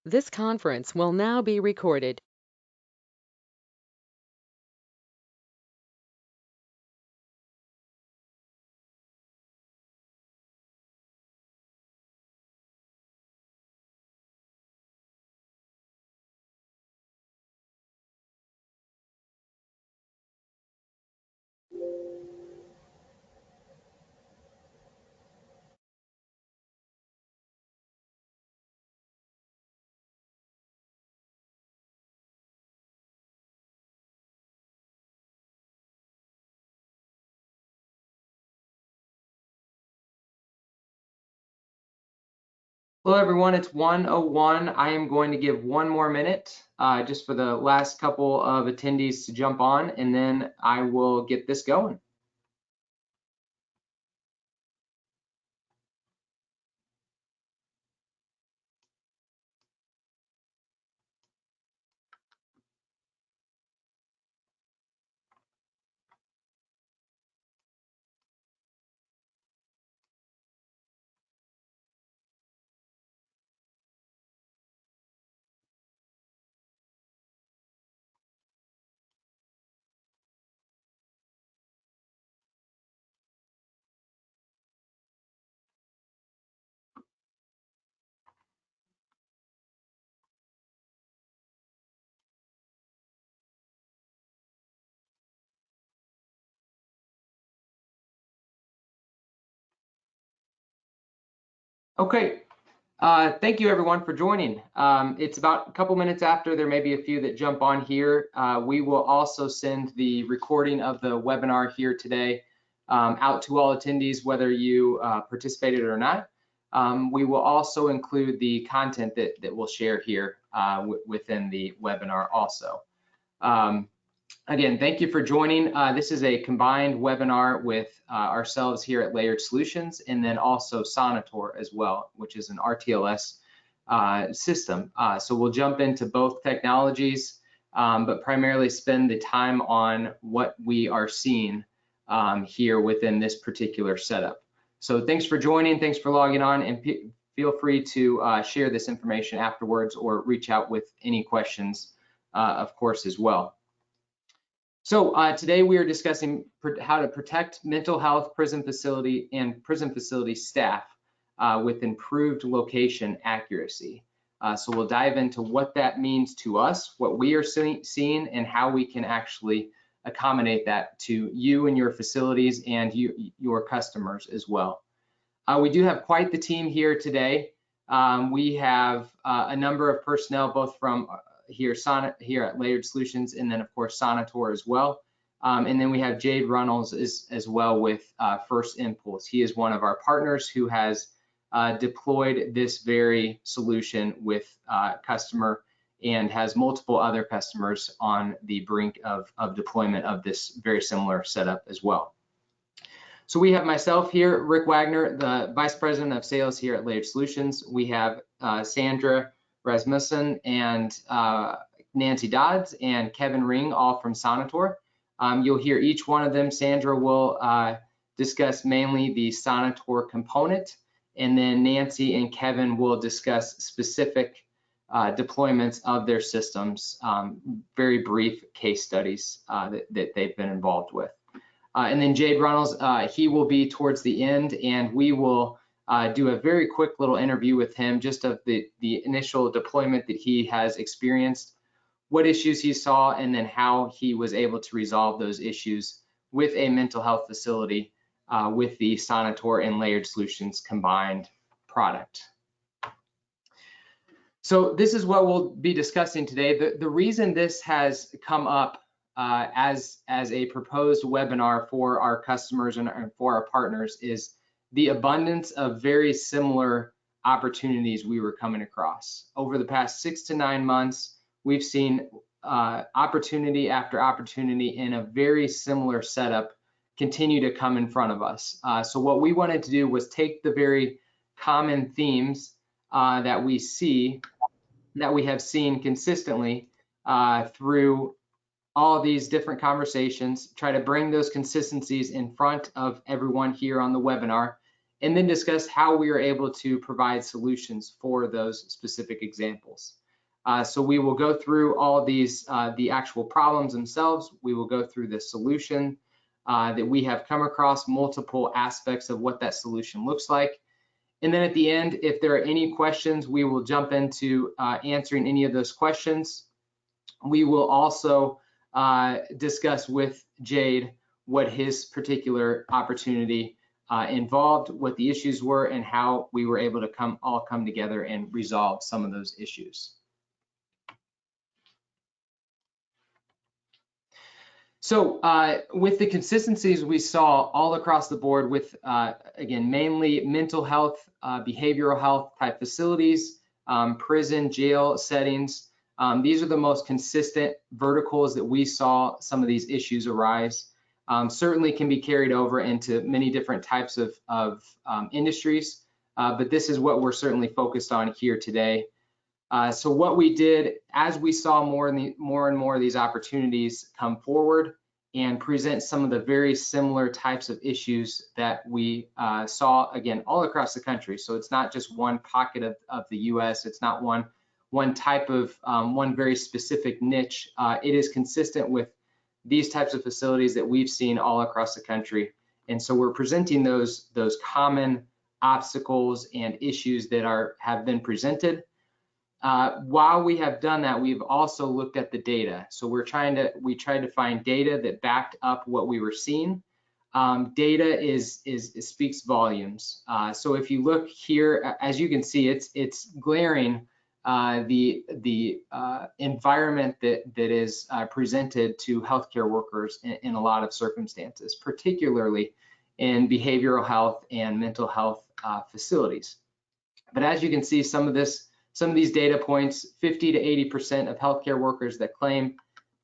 This conference will now be recorded. Hello everyone, it's 1:01. I am going to give 1 more minute just for the last couple of attendees to jump on, and then I will get this going. Okay, thank you everyone for joining. It's about a couple minutes after. There may be a few that jump on here. We will also send the recording of the webinar here today out to all attendees, whether you participated or not. We will also include the content that we'll share here within the webinar also. Again, thank you for joining. This is a combined webinar with ourselves here at Layered Solutions, and then also Sonitor as well, which is an RTLS system. So we'll jump into both technologies, but primarily spend the time on what we are seeing here within this particular setup. So thanks for joining, thanks for logging on, and feel free to share this information afterwards or reach out with any questions, of course, as well. So today we are discussing how to protect mental health prison facility and prison facility staff with improved location accuracy. So we'll dive into what that means to us, what we are seeing, and how we can actually accommodate that to you and your facilities and your customers as well. We do have quite the team here today. We have a number of personnel, both from here at Layered Solutions, and then of course Sonitor as well. And then we have Jade Runnels as well with First Impulse. He is one of our partners who has deployed this very solution with customer and has multiple other customers on the brink of deployment of this very similar setup as well. So we have myself here, Rick Wagner, the Vice President of Sales here at Layered Solutions. We have Sandra Rasmussen and Nancy Dodds and Kevin Ring, all from Sonitor. You'll hear each one of them. Sandra will discuss mainly the Sonitor component, and then Nancy and Kevin will discuss specific deployments of their systems, very brief case studies that they've been involved with. And then Jade Runnels, he will be towards the end, and we will do a very quick little interview with him just of the initial deployment that he has experienced, what issues he saw, and then how he was able to resolve those issues with a mental health facility with the Sonitor and Layered Solutions combined product. So this is what we'll be discussing today. The reason this has come up as a proposed webinar for our customers and for our partners is the abundance of very similar opportunities we were coming across. Over the past 6 to 9 months, we've seen opportunity after opportunity in a very similar setup continue to come in front of us. So what we wanted to do was take the very common themes that we have seen consistently through all these different conversations, try to bring those consistencies in front of everyone here on the webinar, and then discuss how we are able to provide solutions for those specific examples. So we will go through all these, the actual problems themselves. We will go through the solution that we have come across, multiple aspects of what that solution looks like. And then at the end, if there are any questions, we will jump into answering any of those questions. We will also discuss with Jade what his particular opportunity involved, what the issues were, and how we were able to all come together and resolve some of those issues. So with the consistencies we saw all across the board with, again, mainly mental health, behavioral health type facilities, prison, jail settings, these are the most consistent verticals that we saw some of these issues arise. Certainly can be carried over into many different types of industries, but this is what we're certainly focused on here today. So what we did, as we saw more and more of these opportunities come forward and present some of the very similar types of issues that we saw, again, all across the country. So it's not just one pocket of the US, it's not one type of, one very specific niche. It is consistent with these types of facilities that we've seen all across the country. And so we're presenting those common obstacles and issues that have been presented. While we have done that, we've also looked at the data. So we tried to find data that backed up what we were seeing. Data speaks volumes. So if you look here, as you can see, it's glaring the environment that is presented to healthcare workers in a lot of circumstances, particularly in behavioral health and mental health facilities. But as you can see, some of these data points, 50 to 80% of healthcare workers that claim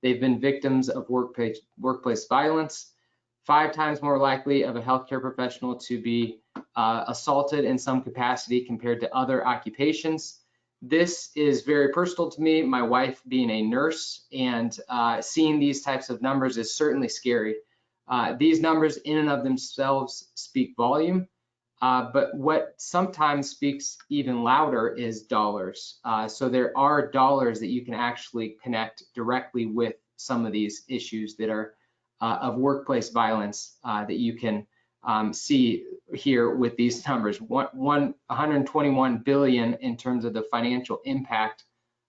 they've been victims of workplace violence, 5 times more likely of a healthcare professional to be assaulted in some capacity compared to other occupations. This is very personal to me, my wife being a nurse, and seeing these types of numbers is certainly scary. These numbers in and of themselves speak volume. But what sometimes speaks even louder is dollars. So there are dollars that you can actually connect directly with some of these issues that are of workplace violence that you can see here with these numbers. 121 billion in terms of the financial impact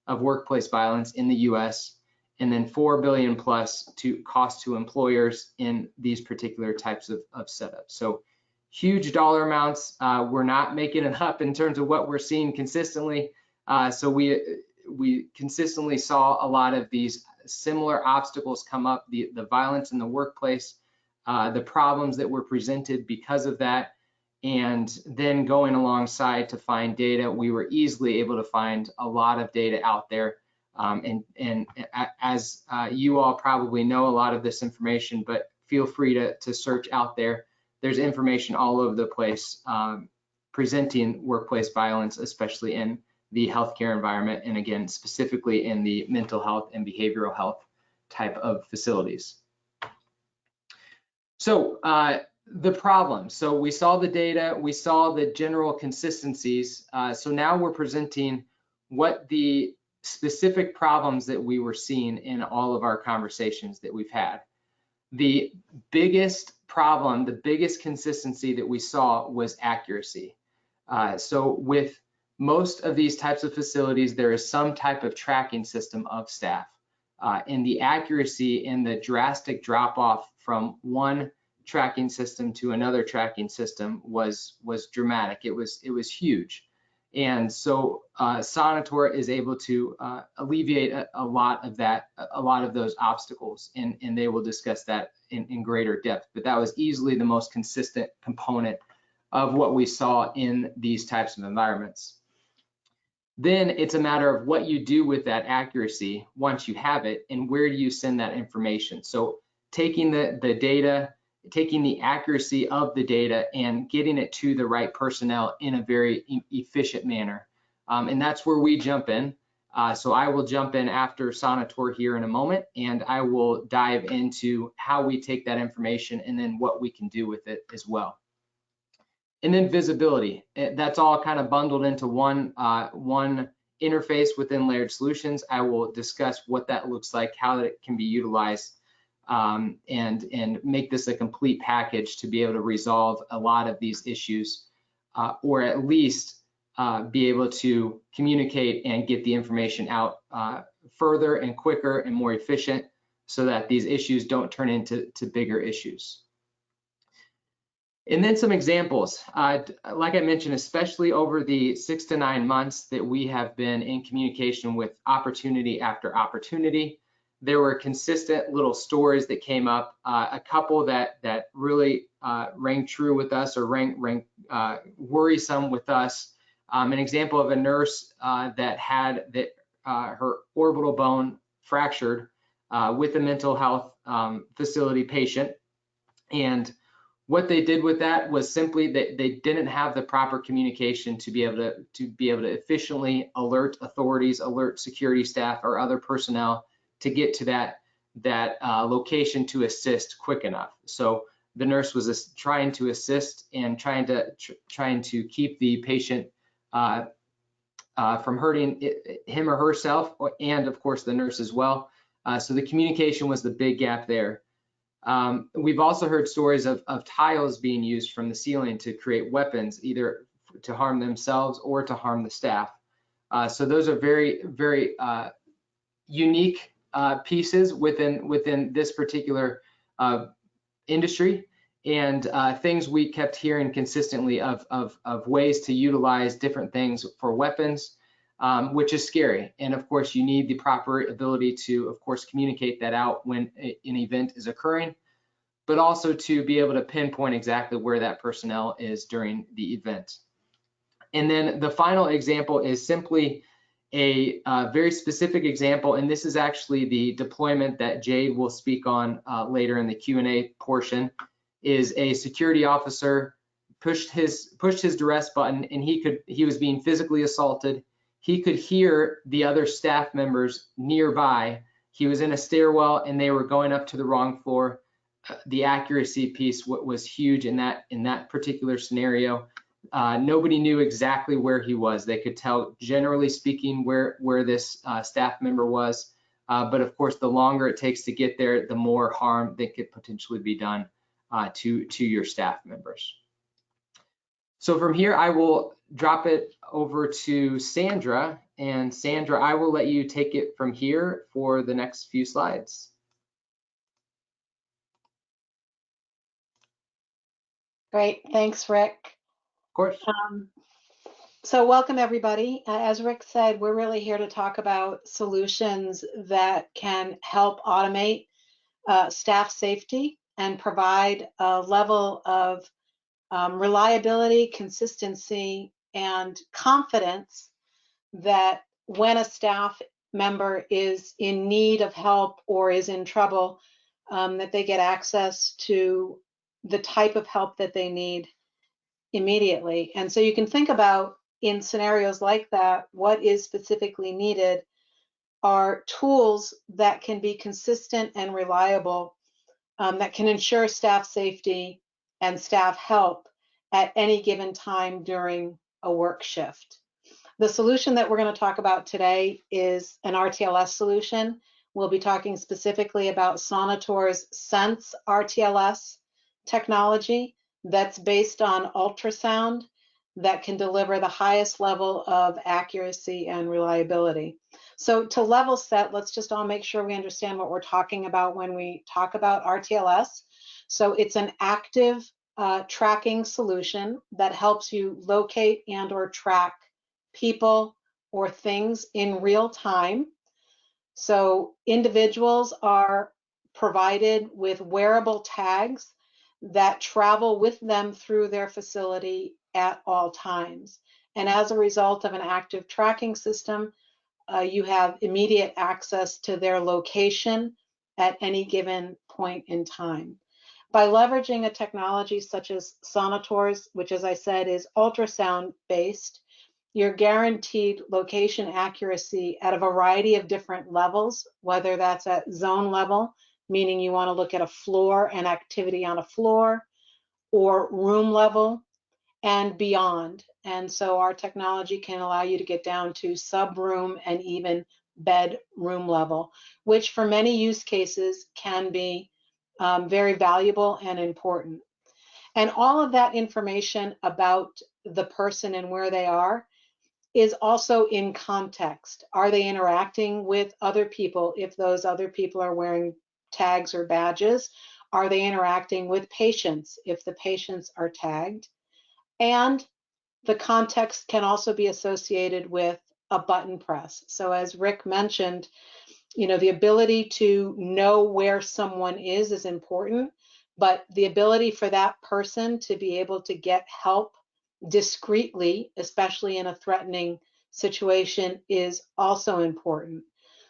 of workplace violence in the US, and then 4 billion plus to cost to employers in these particular types of setups. So huge dollar amounts. We're not making it up in terms of what we're seeing consistently. So we consistently saw a lot of these similar obstacles come up, the violence in the workplace, the problems that were presented because of that, and then going alongside to find data, we were easily able to find a lot of data out there. And as you all probably know a lot of this information, but feel free to search out there. There's information all over the place presenting workplace violence, especially in the healthcare environment, and again, specifically in the mental health and behavioral health type of facilities. So the problem, so we saw the data, we saw the general consistencies. So now we're presenting what the specific problems that we were seeing in all of our conversations that we've had. The biggest problem, the biggest consistency that we saw was accuracy. So with most of these types of facilities, there is some type of tracking system of staff. And the accuracy and the drastic drop off from one tracking system to another tracking system was dramatic. It was huge. And so Sonitor is able to alleviate a lot of that, a lot of those obstacles, and they will discuss that in greater depth. But that was easily the most consistent component of what we saw in these types of environments. Then it's a matter of what you do with that accuracy once you have it, and where do you send that information. So taking the data, taking the accuracy of the data and getting it to the right personnel in a very efficient manner. And that's where we jump in. So I will jump in after Sonitor here in a moment, and I will dive into how we take that information and then what we can do with it as well. And then visibility. That's all kind of bundled into one interface within Layered Solutions. I will discuss what that looks like, how it can be utilized, and make this a complete package to be able to resolve a lot of these issues, or at least be able to communicate and get the information out further and quicker and more efficient, so that these issues don't turn into bigger issues. And then some examples, like I mentioned, especially over the 6 to 9 months that we have been in communication with opportunity after opportunity, there were consistent little stories that came up, a couple that really rang true with us, or rang worrisome with us. An example of a nurse that had her orbital bone fractured with a mental health facility patient. And what they did with that was simply that they didn't have the proper communication to be able to efficiently alert authorities, alert security staff or other personnel to get to that location to assist quick enough. So the nurse was trying to assist and trying to keep the patient from hurting him or herself, and of course the nurse as well. So the communication was the big gap there. We've also heard stories of tiles being used from the ceiling to create weapons, either to harm themselves or to harm the staff. So those are very, very unique pieces within this particular industry, and things we kept hearing consistently of ways to utilize different things for weapons, which is scary. And of course, you need the proper ability to, of course, communicate that out when an event is occurring, but also to be able to pinpoint exactly where that personnel is during the event. And then the final example is simply a very specific example, and this is actually the deployment that Jade will speak on later in the Q&A portion. Is a security officer pushed his duress button, and he was being physically assaulted. He could hear the other staff members nearby. He was in a stairwell and they were going up to the wrong floor. The accuracy piece was huge in that particular scenario. Nobody knew exactly where he was. They could tell, generally speaking, where this staff member was, but of course, the longer it takes to get there, the more harm that could potentially be done to your staff members. So from here, I will drop it over to Sandra, and Sandra, I will let you take it from here for the next few slides. Great, thanks, Rick. Of course. So welcome, everybody. As Rick said, we're really here to talk about solutions that can help automate staff safety and provide a level of reliability, consistency, and confidence that when a staff member is in need of help or is in trouble, that they get access to the type of help that they need immediately. And so you can think about, in scenarios like that, what is specifically needed are tools that can be consistent and reliable, that can ensure staff safety and staff help at any given time during a work shift. The solution that we're going to talk about today is an RTLS solution. We'll be talking specifically about Sonator's Sense RTLS technology that's based on ultrasound that can deliver the highest level of accuracy and reliability. So to level set, let's just all make sure we understand what we're talking about when we talk about RTLS. So it's an active tracking solution that helps you locate and or track people or things in real time. So individuals are provided with wearable tags that travel with them through their facility at all times. And as a result of an active tracking system, you have immediate access to their location at any given point in time. By leveraging a technology such as Sonator's, which, as I said, is ultrasound based, you're guaranteed location accuracy at a variety of different levels, whether that's at zone level, meaning you want to look at a floor and activity on a floor, or room level, and beyond. And so our technology can allow you to get down to sub-room and even bedroom level, which for many use cases can be very valuable and important. And all of that information about the person and where they are is also in context. Are they interacting with other people if those other people are wearing tags or badges? Are they interacting with patients if the patients are tagged? And the context can also be associated with a button press. So as Rick mentioned, the ability to know where someone is important, but the ability for that person to be able to get help discreetly, especially in a threatening situation, is also important.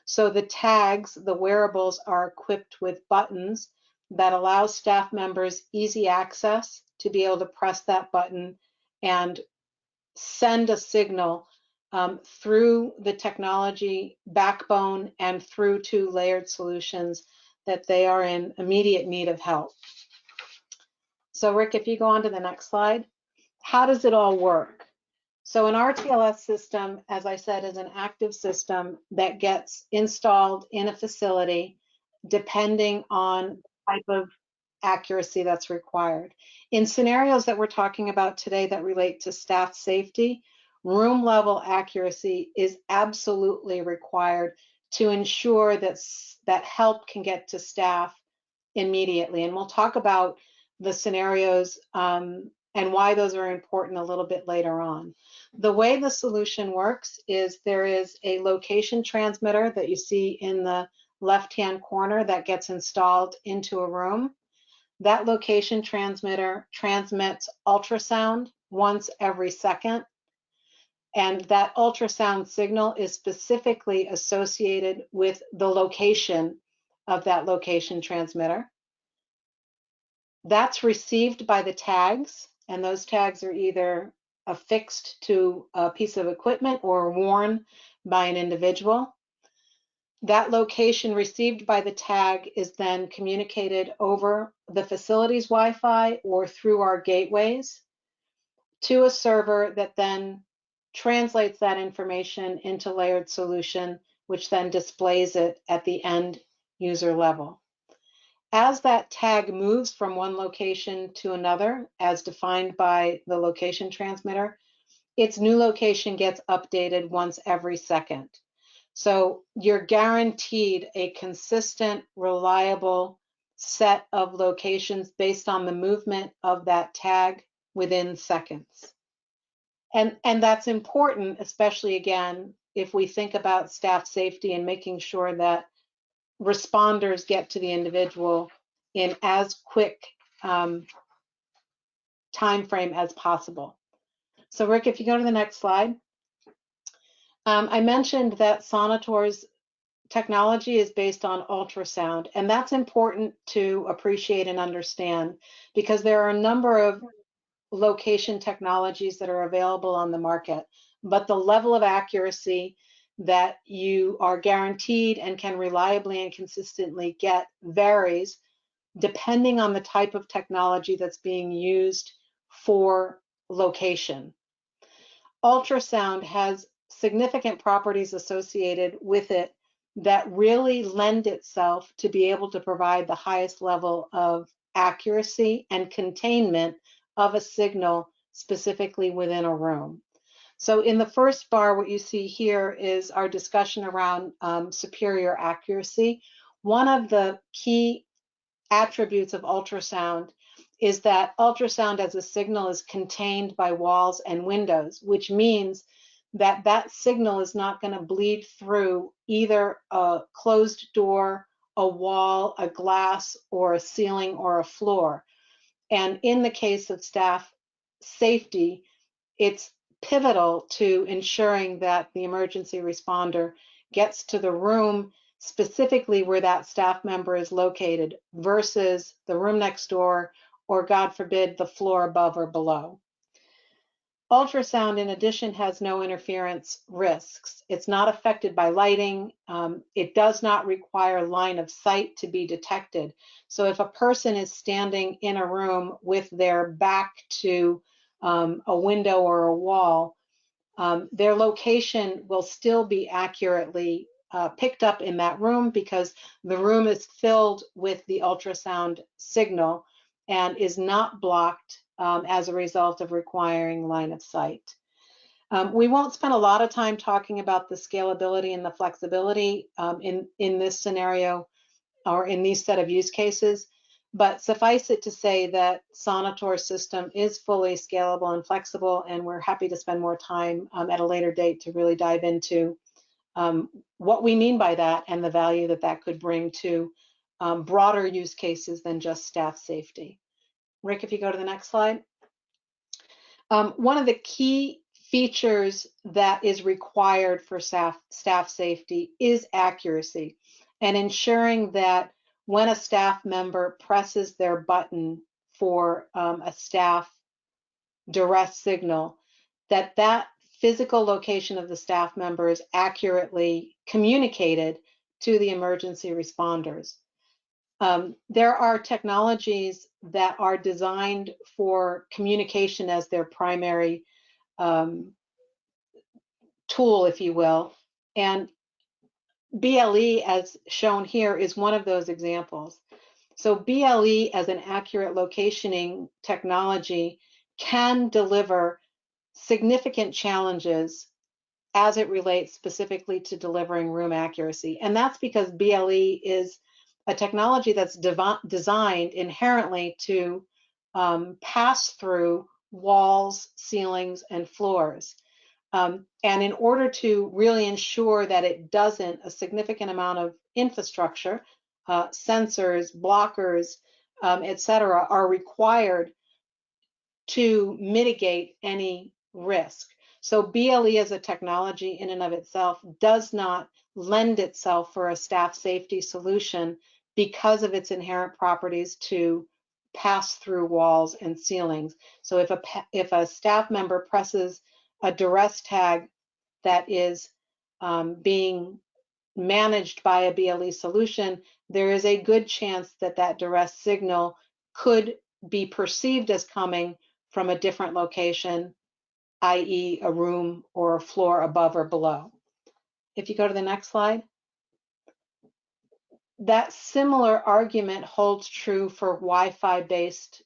So the tags, the wearables, are equipped with buttons that allow staff members easy access to be able to press that button and send a signal through the technology backbone and through to Layered Solutions that they are in immediate need of help. So Rick, if you go on to the next slide, how does it all work? So an RTLS system, as I said, is an active system that gets installed in a facility depending on the type of accuracy that's required. In scenarios that we're talking about today that relate to staff safety, room level accuracy is absolutely required to ensure that help can get to staff immediately. And we'll talk about the scenarios and why those are important a little bit later on. The way the solution works is there is a location transmitter that you see in the left-hand corner that gets installed into a room. That location transmitter transmits ultrasound once every second, and that ultrasound signal is specifically associated with the location of that location transmitter. That's received by the tags, and those tags are either affixed to a piece of equipment or worn by an individual. That location received by the tag is then communicated over the facility's Wi-Fi or through our gateways to a server that then translates that information into Layered Solution, which then displays it at the end user level. As that tag moves from one location to another, as defined by the location transmitter, its new location gets updated once every second. So you're guaranteed a consistent, reliable set of locations based on the movement of that tag within seconds. And that's important, especially again, if we think about staff safety and making sure that responders get to the individual in as quick time frame as possible. So Rick, if you go to the next slide. I mentioned that Sonitor's technology is based on ultrasound, and that's important to appreciate and understand because there are a number of location technologies that are available on the market, but the level of accuracy that you are guaranteed and can reliably and consistently get varies depending on the type of technology that's being used for location. Ultrasound has significant properties associated with it that really lend itself to be able to provide the highest level of accuracy and containment of a signal specifically within a room. So in the first bar, what you see here is our discussion around superior accuracy. One of the key attributes of ultrasound is that ultrasound as a signal is contained by walls and windows, which means that that signal is not going to bleed through either a closed door, a wall, a glass, or a ceiling or a floor. And in the case of staff safety, it's pivotal to ensuring that the emergency responder gets to the room specifically where that staff member is located versus the room next door or, God forbid, the floor above or below. Ultrasound, in addition, has no interference risks. It's not affected by lighting. It does not require line of sight to be detected. So if a person is standing in a room with their back to a window or a wall, their location will still be accurately picked up in that room because the room is filled with the ultrasound signal and is not blocked as a result of requiring line of sight. We won't spend a lot of time talking about the scalability and the flexibility in this scenario or in these set of use cases, but suffice it to say that Sonitor's system is fully scalable and flexible, and we're happy to spend more time at a later date to really dive into what we mean by that and the value that that could bring to broader use cases than just staff safety. Rick, if you go to the next slide. One of the key features that is required for staff safety is accuracy and ensuring that when a staff member presses their button for a staff duress signal, that that physical location of the staff member is accurately communicated to the emergency responders. There are technologies that are designed for communication as their primary tool, if you will, and BLE, as shown here, is one of those examples. So BLE as an accurate locationing technology can deliver significant challenges as it relates specifically to delivering room accuracy. And that's because BLE is a technology that's designed inherently to pass through walls, ceilings, and floors. And in order to really ensure that it doesn't, a significant amount of infrastructure, sensors, blockers, et cetera, are required to mitigate any risk. So BLE as a technology in and of itself does not lend itself for a staff safety solution because of its inherent properties to pass through walls and ceilings. So if a staff member presses a duress tag that is being managed by a BLE solution, there is a good chance that that duress signal could be perceived as coming from a different location, i.e. a room or a floor above or below. If you go to the next slide. That similar argument holds true for Wi-Fi based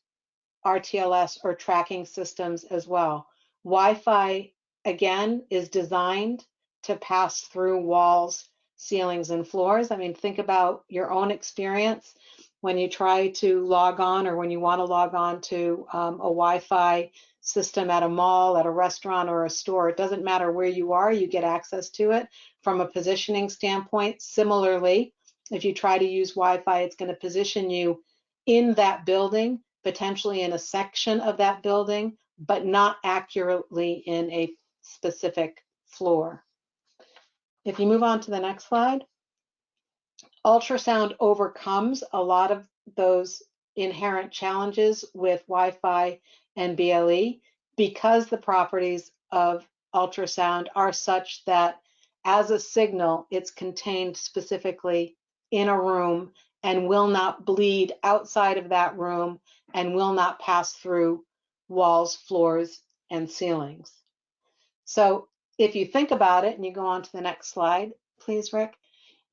RTLS or tracking systems as well. Wi-Fi, again, is designed to pass through walls, ceilings, and floors. I mean, think about your own experience when you try to log on or when you want to log on to a Wi-Fi system at a mall, at a restaurant, or a store. It doesn't matter where you are, you get access to it. From a positioning standpoint, similarly, if you try to use Wi-Fi, it's going to position you in that building, potentially in a section of that building, but not accurately in a specific floor. If you move on to the next slide, ultrasound overcomes a lot of those inherent challenges with Wi-Fi and BLE because the properties of ultrasound are such that as a signal, it's contained specifically in a room and will not bleed outside of that room and will not pass through walls, floors, and ceilings. So if you think about it, and you go on to the next slide, please, Rick,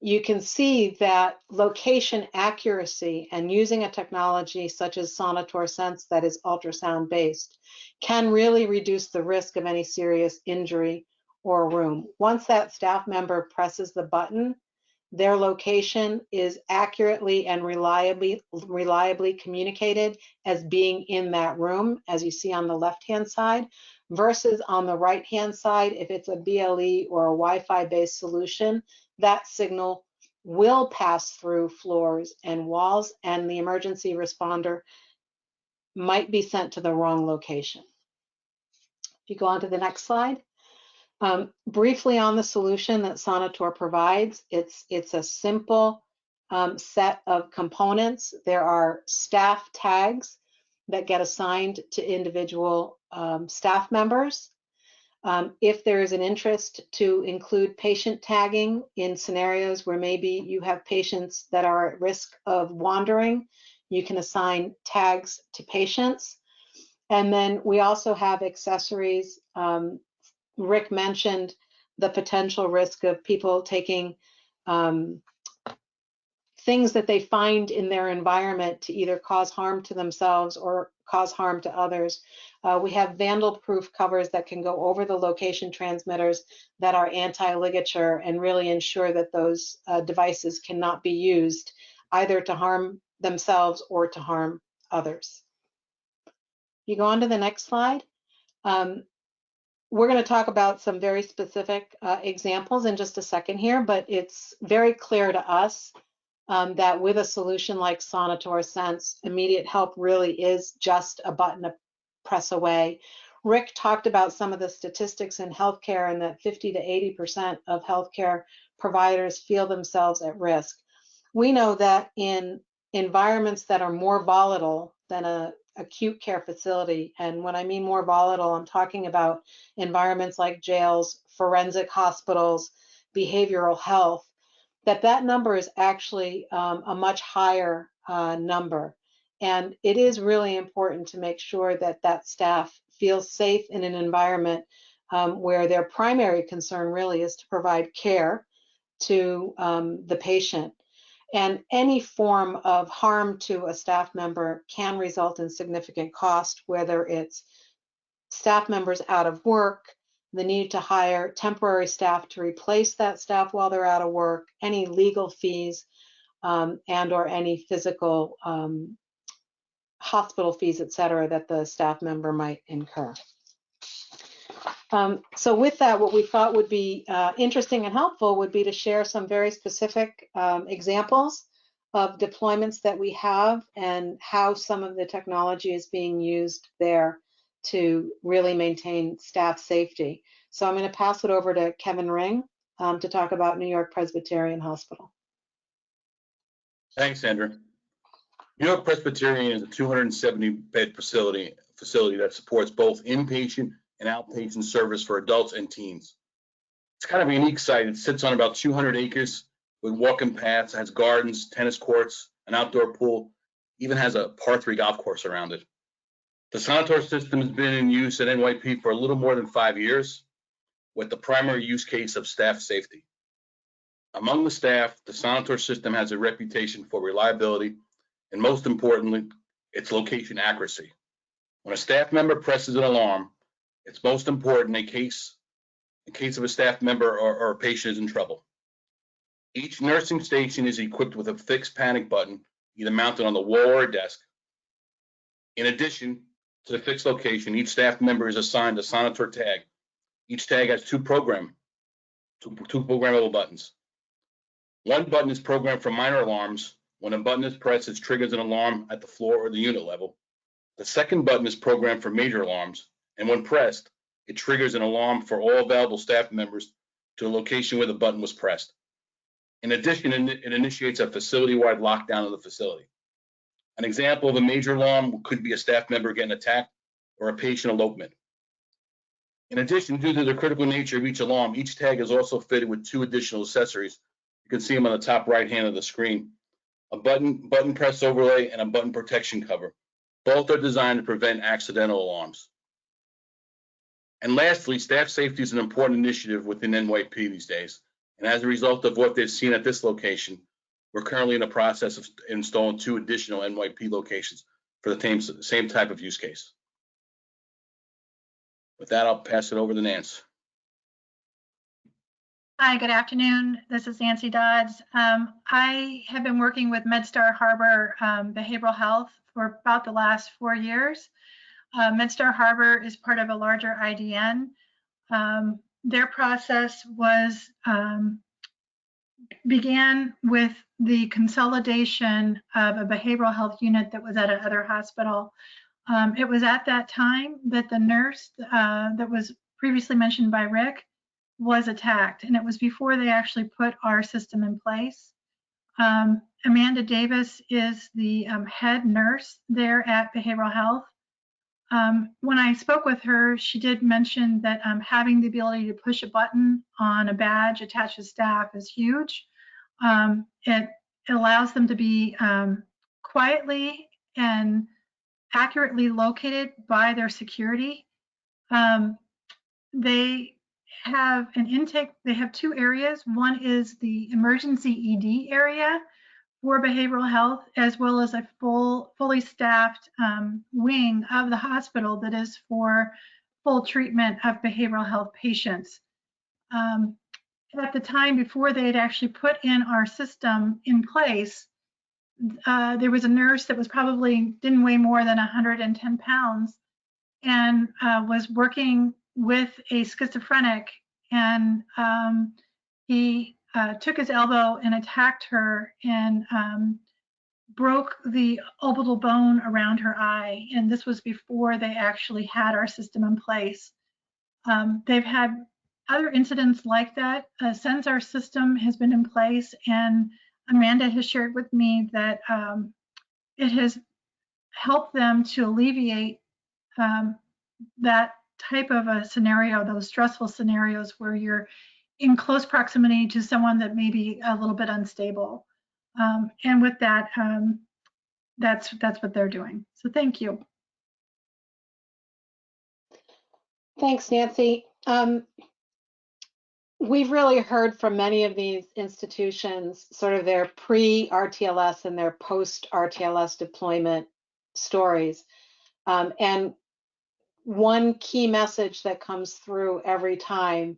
you can see that location accuracy and using a technology such as Sonitor Sense that is ultrasound based can really reduce the risk of any serious injury or room. Once that staff member presses the button, their location is accurately and reliably communicated as being in that room, as you see on the left-hand side, versus on the right-hand side, if it's a BLE or a Wi-Fi based solution, that signal will pass through floors and walls, and the emergency responder might be sent to the wrong location. If you go on to the next slide. Briefly on the solution that Sonitor provides, it's a simple set of components. There are staff tags that get assigned to individual staff members. If there is an interest to include patient tagging in scenarios where maybe you have patients that are at risk of wandering, you can assign tags to patients. And then we also have accessories. Rick mentioned the potential risk of people taking things that they find in their environment to either cause harm to themselves or cause harm to others. We have vandal-proof covers that can go over the location transmitters that are anti-ligature and really ensure that those devices cannot be used either to harm themselves or to harm others. You go on to the next slide. We're going to talk about some very specific examples in just a second here, but it's very clear to us that with a solution like Sonator Sense, immediate help really is just a button to press away. Rick talked about some of the statistics in healthcare and that 50 to 80% of healthcare providers feel themselves at risk. We know that in environments that are more volatile than a acute care facility, and when I mean more volatile, I'm talking about environments like jails, forensic hospitals, behavioral health, that number is actually a much higher number. And it is really important to make sure that that staff feels safe in an environment where their primary concern really is to provide care to the patient. And any form of harm to a staff member can result in significant cost, whether it's staff members out of work, the need to hire temporary staff to replace that staff while they're out of work, any legal fees, and or any physical hospital fees, et cetera, that the staff member might incur. So with that, what we thought would be interesting and helpful would be to share some very specific examples of deployments that we have and how some of the technology is being used there to really maintain staff safety. So I'm going to pass it over to Kevin Ring to talk about New York Presbyterian Hospital. Thanks, Sandra. New York Presbyterian is a 270-bed facility that supports both inpatient and outpatient service for adults and teens. It's kind of a unique site. It sits on about 200 acres with walking paths, has gardens, tennis courts, an outdoor pool, even has a par 3 golf course around it. The Sonator system has been in use at NYP for a little more than 5 years, with the primary use case of staff safety. Among the staff, the Sonator system has a reputation for reliability and, most importantly, its location accuracy. When a staff member presses an alarm, it's most important in case of a staff member or a patient is in trouble. Each nursing station is equipped with a fixed panic button, either mounted on the wall or a desk. In addition to the fixed location, each staff member is assigned a Sonator tag. Each tag has two programmable buttons. One button is programmed for minor alarms. When a button is pressed, it triggers an alarm at the floor or the unit level. The second button is programmed for major alarms, and when pressed, it triggers an alarm for all available staff members to the location where the button was pressed. In addition, it initiates a facility-wide lockdown of the facility. An example of a major alarm could be a staff member getting attacked or a patient elopement. In addition, due to the critical nature of each alarm, each tag is also fitted with two additional accessories. You can see them on the top right hand of the screen. A button press overlay and a button protection cover. Both are designed to prevent accidental alarms. And lastly, staff safety is an important initiative within NYP these days. And as a result of what they've seen at this location, we're currently in the process of installing 2 additional NYP locations for the same type of use case. With that, I'll pass it over to Nance. Hi, good afternoon. This is Nancy Dodds. I have been working with MedStar Harbor Behavioral Health for about the last 4 years. MedStar Harbor is part of a larger IDN. Their process began with the consolidation of a behavioral health unit that was at another hospital. It was at that time that the nurse that was previously mentioned by Rick was attacked, and it was before they actually put our system in place. Amanda Davis is the head nurse there at Behavioral Health. When I spoke with her, she did mention that having the ability to push a button on a badge attached to staff is huge. It allows them to be quietly and accurately located by their security. They have an intake, they have two areas. One is the emergency ED area for behavioral health, as well as a fully staffed wing of the hospital that is for full treatment of behavioral health patients. At the time before they had actually put in our system in place, there was a nurse that was probably didn't weigh more than 110 pounds and was working with a schizophrenic, and he took his elbow and attacked her and broke the orbital bone around her eye. And this was before they actually had our system in place. They've had other incidents like that since our system has been in place, and Amanda has shared with me that it has helped them to alleviate that type of a scenario, those stressful scenarios where you're in close proximity to someone that may be a little bit unstable. And with that, that's what they're doing. So thank you. Thanks, Nancy. We've really heard from many of these institutions sort of their pre-RTLS and their post-RTLS deployment stories. And one key message that comes through every time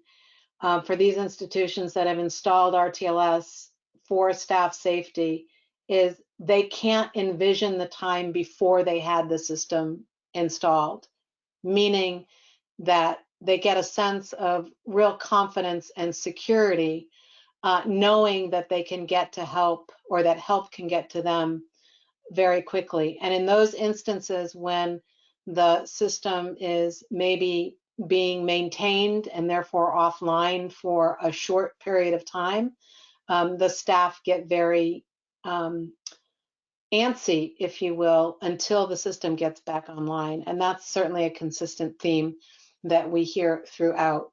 for these institutions that have installed RTLS for staff safety is they can't envision the time before they had the system installed, meaning that they get a sense of real confidence and security, knowing that they can get to help, or that help can get to them very quickly. And in those instances when the system is maybe being maintained and therefore offline for a short period of time, the staff get very antsy, if you will, until the system gets back online. And that's certainly a consistent theme that we hear throughout.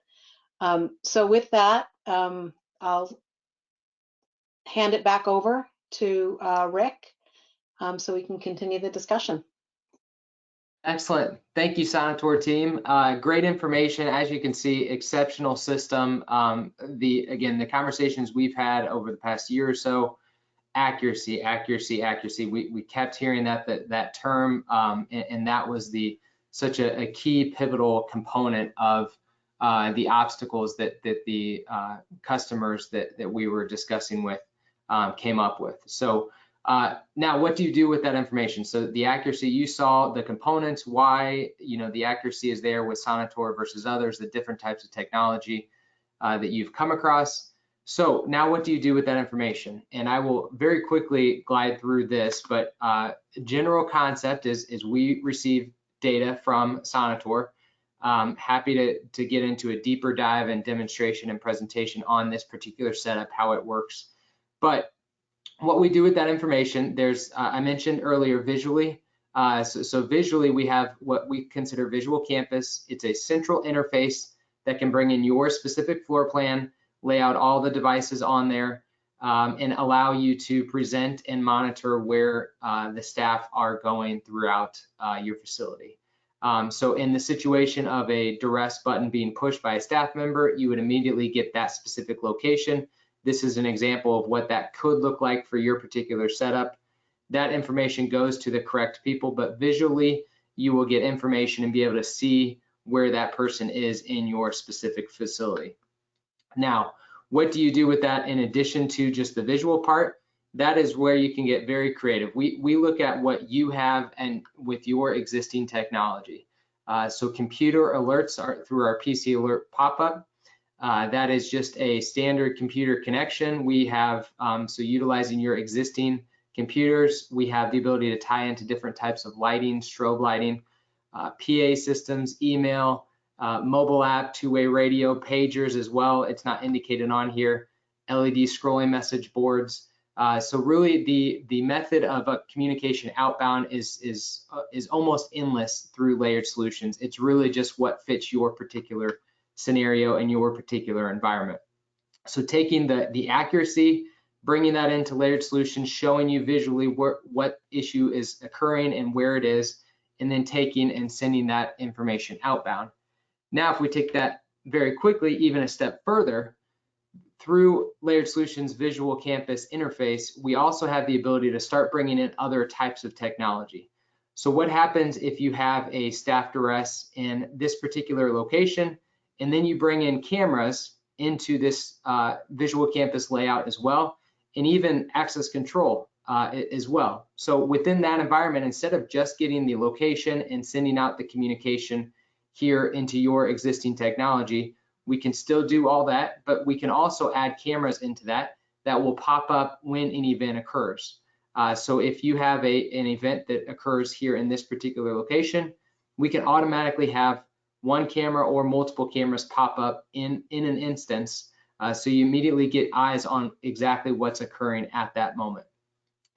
So with that, I'll hand it back over to Rick so we can continue the discussion. Excellent. Thank you, Sonitor team. Great information. As you can see, exceptional system. Again, the conversations we've had over the past year or so, accuracy, accuracy, accuracy. We kept hearing that term, and that was such a key pivotal component of the obstacles that the customers that we were discussing with came up with. So now what do you do with that information? So the accuracy, you saw the components, why the accuracy is there with Sonitor versus others, the different types of technology that you've come across. So now what do you do with that information? And I will very quickly glide through this, but general concept is we receive data from Sonitor. Happy to get into a deeper dive and demonstration and presentation on this particular setup, how it works. But what we do with that information, there's, I mentioned earlier, visually. So visually, we have what we consider Visual Campus. It's a central interface that can bring in your specific floor plan, lay out all the devices on there, and allow you to present and monitor where the staff are going throughout your facility. So in the situation of a duress button being pushed by a staff member, you would immediately get that specific location. This is an example of what that could look like for your particular setup. That information goes to the correct people, but visually you will get information and be able to see where that person is in your specific facility. Now, what do you do with that in addition to just the visual part? That is where you can get very creative. We look at what you have and with your existing technology. So computer alerts are through our PC Alert pop-up. That is just a standard computer connection. We have, so utilizing your existing computers, we have the ability to tie into different types of lighting, strobe lighting, PA systems, email, mobile app, two-way radio, pagers as well. It's not indicated on here, LED scrolling message boards. So really the method of communication outbound is almost endless through Layered Solutions. It's really just what fits your particular scenario and your particular environment. So taking the accuracy, bringing that into Layered Solutions, showing you visually what issue is occurring and where it is and then taking and sending that information outbound. Now, if we take that very quickly, even a step further, through Layered Solutions Visual Campus interface, we also have the ability to start bringing in other types of technology. So what happens if you have a staff duress in this particular location, and then you bring in cameras into this Visual Campus layout as well, and even access control as well. So within that environment, instead of just getting the location and sending out the communication here into your existing technology, we can still do all that, but we can also add cameras into that will pop up when an event occurs. So if you have an event that occurs here in this particular location, we can automatically have one camera or multiple cameras pop up in an instance. So you immediately get eyes on exactly what's occurring at that moment.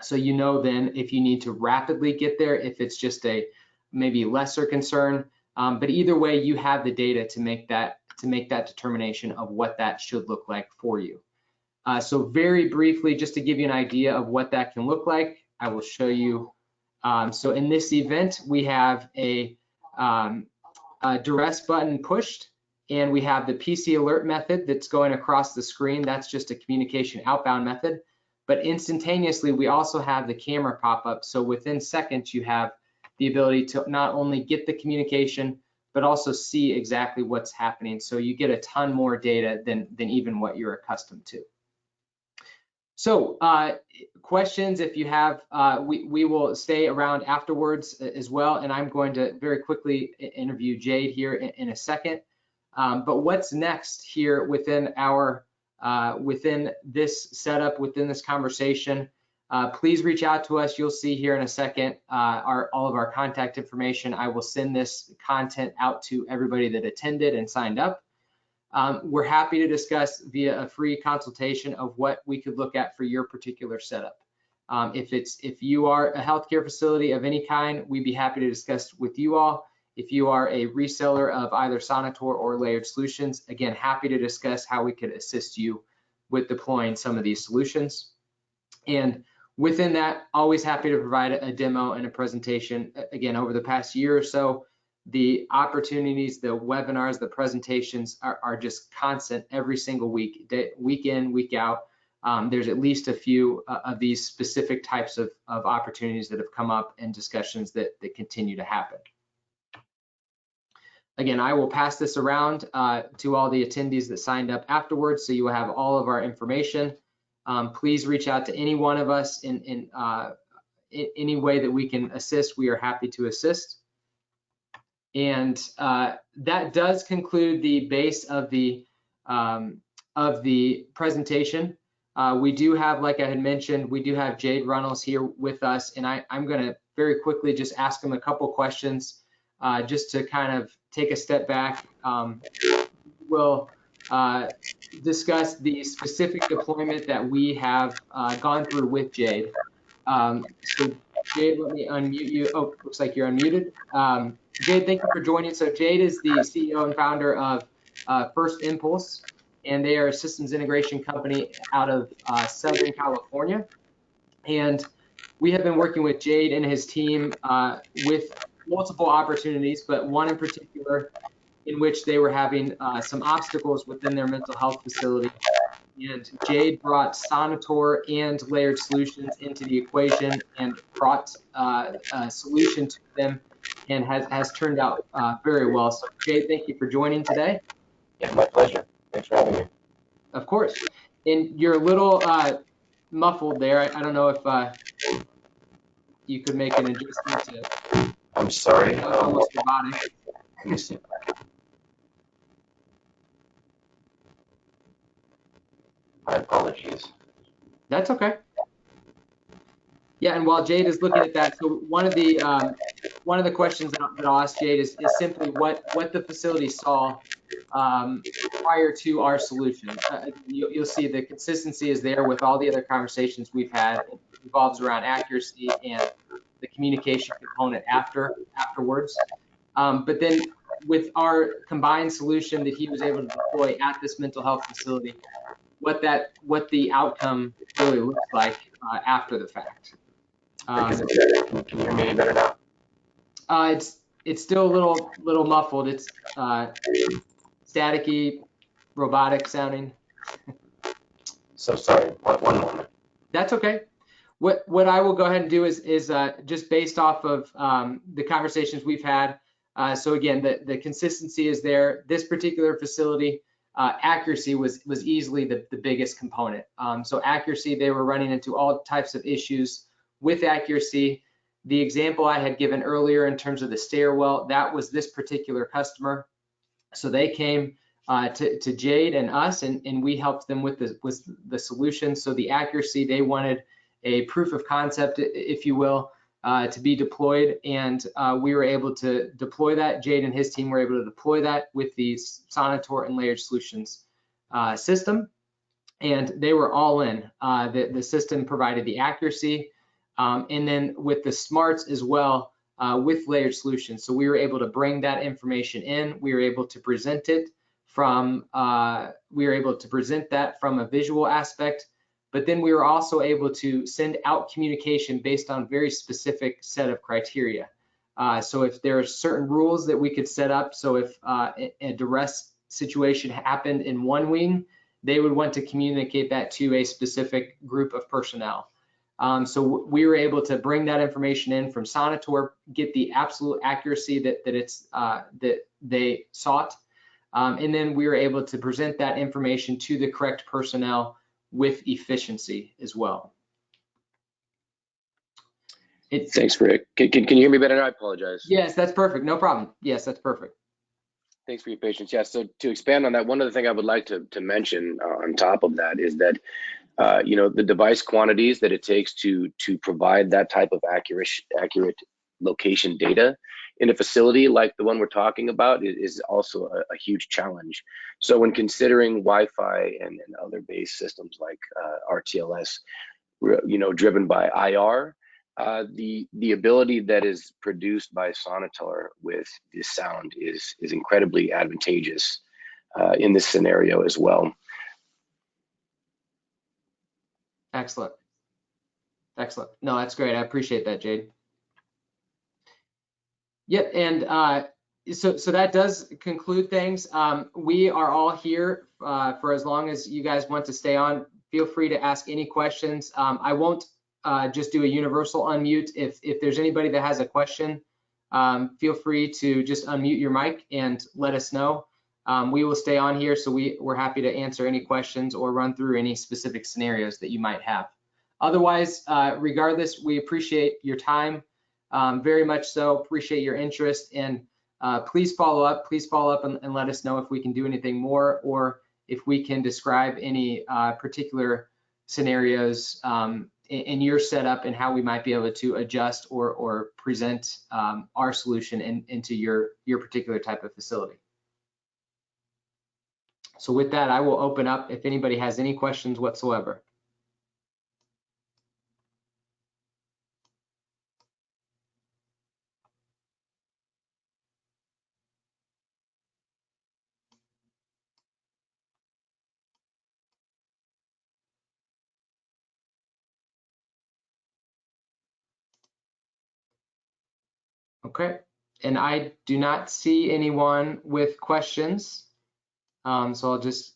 So you know then if you need to rapidly get there, if it's just a maybe lesser concern, but either way, you have the data to make that determination of what that should look like for you. So very briefly, just to give you an idea of what that can look like, I will show you. So in this event, we have a duress button pushed, and we have the PC alert method that's going across the screen. That's just a communication outbound method. But instantaneously, we also have the camera pop up. So within seconds, you have the ability to not only get the communication, but also see exactly what's happening. So you get a ton more data than even what you're accustomed to. So questions, if you have, we will stay around afterwards as well. And I'm going to very quickly interview Jade here in a second. But what's next here within our, within this setup, within this conversation, please reach out to us. You'll see here in a second all of our contact information. I will send this content out to everybody that attended and signed up. We're happy to discuss via a free consultation of what we could look at for your particular setup. If you are a healthcare facility of any kind, we'd be happy to discuss with you all. If you are a reseller of either Sonitor or Layered Solutions, again, happy to discuss how we could assist you with deploying some of these solutions. And within that, always happy to provide a demo and a presentation. Again, over the past year or so, the opportunities, the webinars, the presentations are just constant every single week, week in, week out. There's at least a few of these specific types of opportunities that have come up and discussions that continue to happen. Again, I will pass this around to all the attendees that signed up afterwards, so you will have all of our information. Please reach out to any one of us in any way that we can assist. We are happy to assist. And that does conclude the base of the presentation. We do have, like I had mentioned, we do have Jade Runnels here with us, and I'm going to very quickly just ask him a couple questions just to kind of take a step back. We'll discuss the specific deployment that we have gone through with Jade. So Jade, let me unmute you. Oh, looks like you're unmuted. Jade, thank you for joining. So Jade is the CEO and founder of First Impulse, and they are a systems integration company out of Southern California. And we have been working with Jade and his team with multiple opportunities, but one in particular in which they were having some obstacles within their mental health facility. And Jade brought Sonitor and Layered Solutions into the equation and brought a solution to them, and has turned out very well. So Jade, thank you for joining today. Yeah, my pleasure. Thanks for having me. Of course. And you're a little muffled there. I don't know if you could make an adjustment to. I'm sorry. Almost robotic. Let me see. My apologies. That's okay. Yeah, and while Jade is looking at that, so one of the questions that I'll ask Jade is simply what the facility saw prior to our solution. You'll see the consistency is there with all the other conversations we've had. It revolves around accuracy and the communication component afterwards. But then with our combined solution that he was able to deploy at this mental health facility, what the outcome really looks like after the fact. Can you hear me any better now? It's still a little muffled. It's staticky, robotic sounding. So sorry, one moment. That's okay. What I will go ahead and do is just based off of the conversations we've had. So again, the consistency is there. This particular facility, accuracy was easily the biggest component. So accuracy, they were running into all types of issues with accuracy. The example I had given earlier in terms of the stairwell, that was this particular customer. So they came to Jade and us, and we helped them with the solution. So the accuracy, they wanted a proof of concept, if you will, to be deployed, and we were able to deploy that. Jade and his team were able to deploy that with the Sonitor and Layered Solutions system, and they were all in. The system provided the accuracy, and then with the smarts as well, with Layered Solutions. So we were able to bring that information in. We were able to present it from a visual aspect, but then we were also able to send out communication based on very specific set of criteria. So if there are certain rules that we could set up, so if a duress situation happened in one wing, they would want to communicate that to a specific group of personnel. So we were able to bring that information in from Sonitor, get the absolute accuracy that they sought, and then we were able to present that information to the correct personnel with efficiency as well. Thanks, Rick. Can you hear me better? I apologize. Yes, that's perfect. No problem. Yes, that's perfect. Thanks for your patience. Yeah, so to expand on that, one other thing I would like to mention on top of that is that the device quantities that it takes to provide that type of accurate location data in a facility like the one we're talking about is also a huge challenge. So when considering Wi-Fi and other base systems like RTLS, driven by IR, the ability that is produced by Sonitor with this sound is incredibly advantageous in this scenario as well. Excellent. Excellent. No, that's great. I appreciate that, Jade. Yep, and so that does conclude things. We are all here for as long as you guys want to stay on. Feel free to ask any questions. I won't just do a universal unmute. If there's anybody that has a question, feel free to just unmute your mic and let us know. We will stay on here, so we're happy to answer any questions or run through any specific scenarios that you might have. Otherwise, regardless, we appreciate your time very much so, appreciate your interest, and please follow up and let us know if we can do anything more or if we can describe any particular scenarios in your setup and how we might be able to adjust or present our solution into your particular type of facility. So with that, I will open up if anybody has any questions whatsoever. Okay, and I do not see anyone with questions. So I'll just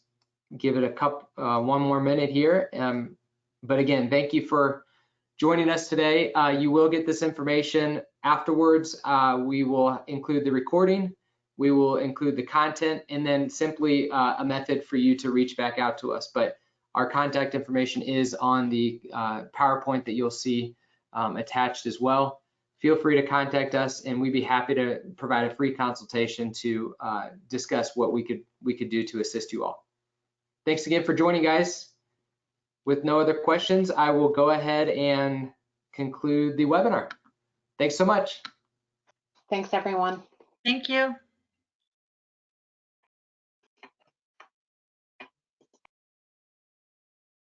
give it one more minute here. But again, thank you for joining us today. You will get this information afterwards. We will include the recording, we will include the content, and then simply a method for you to reach back out to us. But our contact information is on the PowerPoint that you'll see attached as well. Feel free to contact us, and we'd be happy to provide a free consultation to discuss what we could do to assist you all. Thanks again for joining, guys. With no other questions, I will go ahead and conclude the webinar. Thanks so much. Thanks, everyone. Thank you.